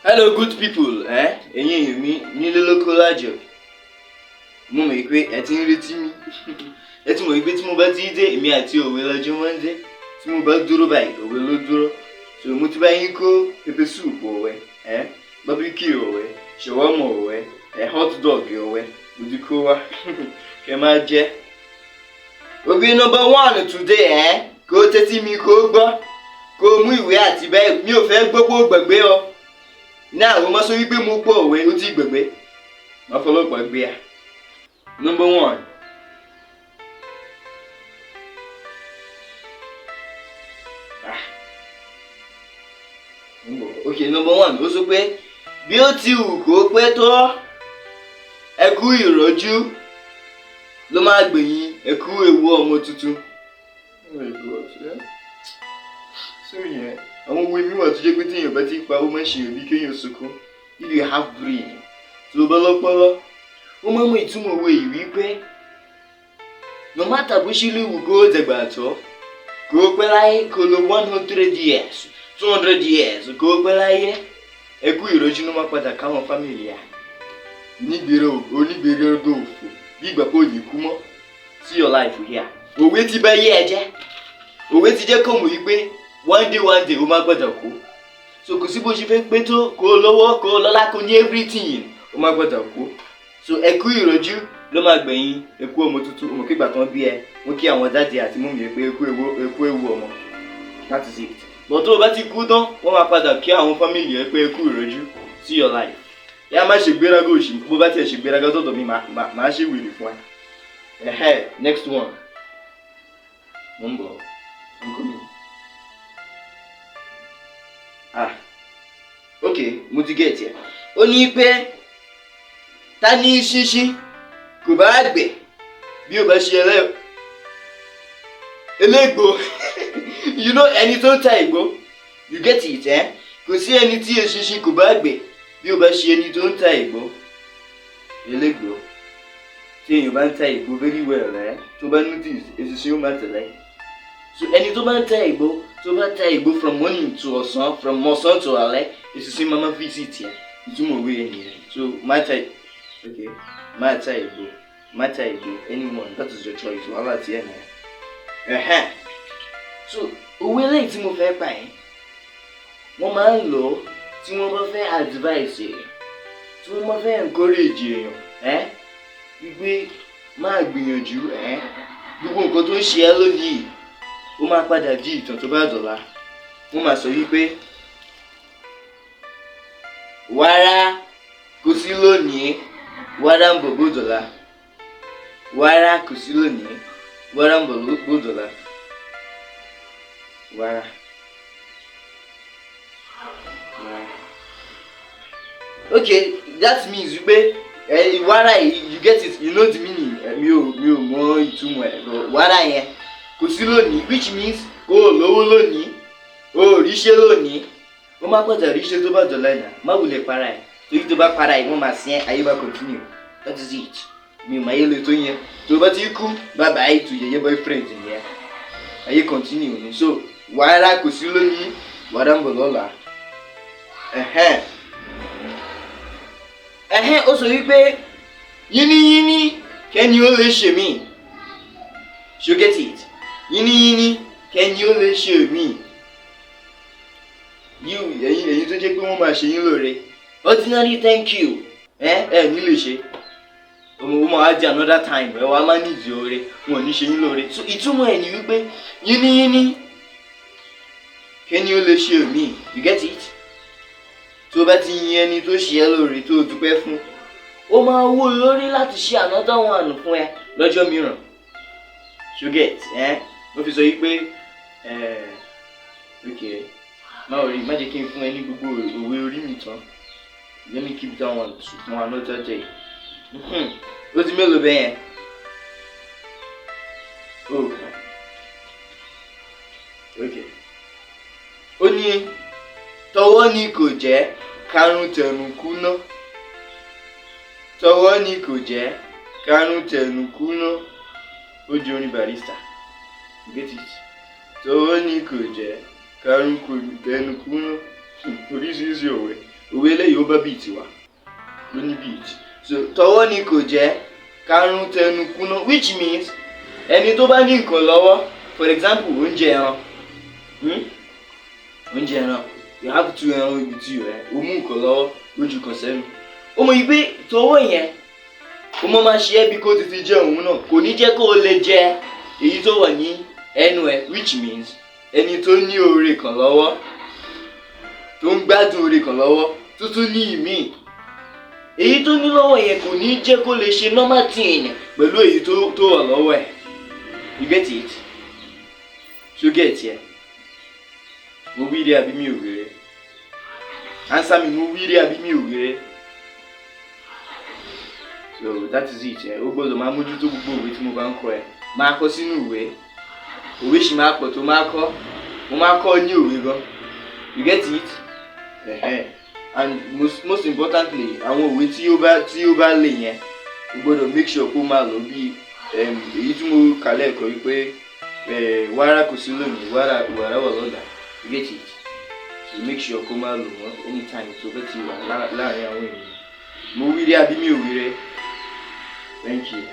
Hello good people, ẹ̀yin mi nílé lóko lájọ. Mo mọ̀ pé ẹ ti ń retí mi. Ẹ ti mọ̀ pé tí mo bá ti dé èmi àti òwe lọ́jọ́ Monday. Tí mo bá dúró báyìí òwe ló dúró. So mo ti bá yín kó pepper soup òwe, barbecue òwe, shawarma òwe, hot dog òwe. Mo ti kó wá. Kẹ́ máa jẹ. Òwe number 1 today, kó tẹ́tí mi kó gbọ́. Kó mú ìwé àti bẹ́ẹ̀ mi ò fẹ́ gbogbo gbàgbé o. Now we must wípé mo gbọ́ òwe ó ti gbàgbé. Má fọlọ́pàá gbé a. Number 1. Okay, number 1. Ó sọ pé bí ó ti wù kó pẹ́ tó ẹ kú ìrọ́jú ló máa gbẹ̀yìn ẹ kú ewu ọmọ tuntun. Oh my God, yeah. So yeah. Àwọn òwe mi wà tó jẹ́ pé tí èèyàn bá ti pa ó máa ń ṣe òbí kéèyàn sunkún. If you have brain tó bá lọ́pọlọ ó máa ń mú ìtumọ̀ òwe yìí wípé no matter bó ṣe lè wù kó dàgbà tó kó pẹ́ láyé kó lo 100 years 200 years kó pẹ́ láyé ẹ kú ìrọ́jú ló máa padà káwọn fámìlì à oníbèrè ọdọ òfò bí ìgbà pé òyìn kú mọ́ see your life here. Òwe ti bá yé ẹ jẹ́ òwe ti jẹ́ kó mọ̀ wípé one day ó máa gbọ́dọ̀ kú. So kò sí bó ṣe fẹ́ pé tó kó lọ́wọ́ kó lọ́lá kó ní everything ó máa gbọ́dọ̀ kú. So ẹ kú ìrọ́jú ló máa gbẹ̀yìn ẹ kú ọmọ tuntun ọmọ kígbà tán bí ẹ wọ́n kí àwọn dáàdì àti mọ́mì ẹ pé ẹ kú ewu ọmọ. That is it. But tó o bá ti kú tán wọ́n máa padà kí àwọn family ẹ pé ẹ kú ìrọ́jú see your life. Yá má ṣe gbéraga òṣì bó bá tiẹ̀ ṣe gbéraga tọ̀dọ̀ mi máa ṣe wèrè fún ẹ. Next one. Mo ń bọ̀ nǹkan mi. Okay, mo ti get here. Ó ní pé ta ní ṣíṣí kò bá gbẹ̀ bí ó bá ṣe elégbò. You know ẹni tó ń ta ìgbó, you get it, kò sí ẹni tí eṣinṣin kò bá gbẹ̀ bí ó bá ṣe ẹni tó ń ta ìgbó elégbò. Tí èèyàn bá ń ta ìgbó very well, tó bá notice eṣinṣin ó máa tẹ̀lé. So ẹni tó bá ń ta ìgbó tó bá ta ìgbó from morning to ọ̀sán from ọ̀sán to alẹ́ eṣinṣin máa visit yẹn ìtumọ̀ òwe yẹn nìyẹn. So má ta ìgbó anyone that is your choice wàhálà tiẹ̀ nìyẹn. So òwe lẹ́yìn tí mo fẹ́ pa yẹn wọ́n máa ń lò ó tí wọ́n bá fẹ́ advice èèyàn tí wọ́n bá fẹ́ encourage èèyàn wípé máa gbìyànjú gbogbo nǹkan tó ń ṣe ẹ́ lónìí ó máa padà di ìtàn tó bá dọ̀la. Wọ́n máa sọ wípé wàrà kò sí lónìí wàrà ń bọ̀ bó dọ̀la. Wàrà kò sí lónìí wàrà ń bọ̀ bó dọ̀la. Wàrà. Okay, that means wípé wàrà you get it, you know the meaning. Mi ò mọ ìtumọ̀ ẹ̀ wàrà yẹn kò sí lónìí which means o lówó lónìí o ríṣẹ́ lónìí ó má gbọ́dọ̀ ríṣẹ́ tó bá dọ̀la ẹ̀nà má wulẹ̀ para ẹ̀ torí tó bá para ẹ̀ wọ́n máa sin ayé bá continue. That is it. Mi ò máa yé lè tó yẹn tó bá ti kú bye bye to yẹyẹ boyfriend yẹn ayé continue ni. So wàrà kò sí lónìí wàrà ń bọ̀ lọ́la. Ó sọ wípé yínníyínní kẹ́ni ó lè ṣe mí. You get it? Yínníyínní kẹ́ni ó lè ṣe mí. Ẹ̀yin tó jẹ́ pé wọ́n máa ṣe yín lóore. Ordinary thank you. Ní lè ṣe. Wọ́n máa jẹ́ another time. Wọ́n á máa ní ìdí oore. Wọ́n ò ní ṣe yín lóore. So ìtumọ̀ ẹ̀ ni wípé yínníyínní kẹ́ni ó lè ṣe mí. You get it? Tó bá ti yin ẹni tó ṣe ẹ́ lóore tó dúpẹ́ fún, ó máa wó lórí láti ṣe another one fún ẹ lọ́jọ́ mìíràn. You get, mo fi sọ yìí pé okay má jẹ́ kí n fún ẹ ní gbogbo òwe orí mi tán. Let me keep that one for another day. Ó ti mélòó bẹ́ẹ̀ yẹn? Okay. Ó ní tọwọ́ ni kò jẹ́ karùn tẹ̀rùn kúná. Tọwọ́ ni kò jẹ́ karùn tẹ̀rùn kúná. Ó di orin Barrister. Get it? Tọwọ́ ni kò jẹ́ karùn tẹ̀rùn kúná. Oríṣiríṣi òwe òwe eléyìí ó bá beat wá ló ní beat. So tọwọ́ ni kò jẹ́ karùn tẹnu kúná, which means ẹni tó bá ní nǹkan lọ́wọ́, for example oúnjẹ ẹran, oúnjẹ ẹran, you have two ẹran with you, o mú nǹkan lọ́wọ́ lójú kan sẹ́nu, ó mọ̀ yìí pé tọwọ́ yẹn ó mọ̀ máa ṣe é bí kó tètè jẹ òun náà, kò ní jẹ́ kó o lè jẹ èyí tó wà ní ẹnu ẹ, which means ẹni tó ní oore kan lọ́wọ́, tó ń gbádùn oore kan lọ́wọ́, tó tún ní ìmíì, èyí tó ní lọ́wọ́ yẹn kò ní jẹ́ kó lè ṣe normal thing pẹ̀lú èyí tó wà lọ́wọ́ ẹ̀. You get it? So get it? Mo wí rí àbí mi ò wí rí? Answer me, mo wí rí àbí mi ò wí rí? So that is it. Ó gbọ́dọ̀ máa mójútó gbogbo òwe tí mo bá ń kọ ẹ. Máa kọ sínú ìwé. Òwe ṣì máa pọ̀ tó máa kọ́. Mo máa kọ́ ní òwe gan. You get it? And most importantly, àwọn òwe tí ó bá lè yẹn, o gbọ́dọ̀ make sure kó máa lọ bí èyí tí mo kà lẹ́ẹ̀kọ́ yìí pé wàrà kò sí lónìí, wàrà wà lọ́la. You get it? So make sure kó máa lò wọ́n anytime tó bá ti wà láàrin àwọn ènìyàn. Mo wí rí àbí mi ò wí rí? Thank you.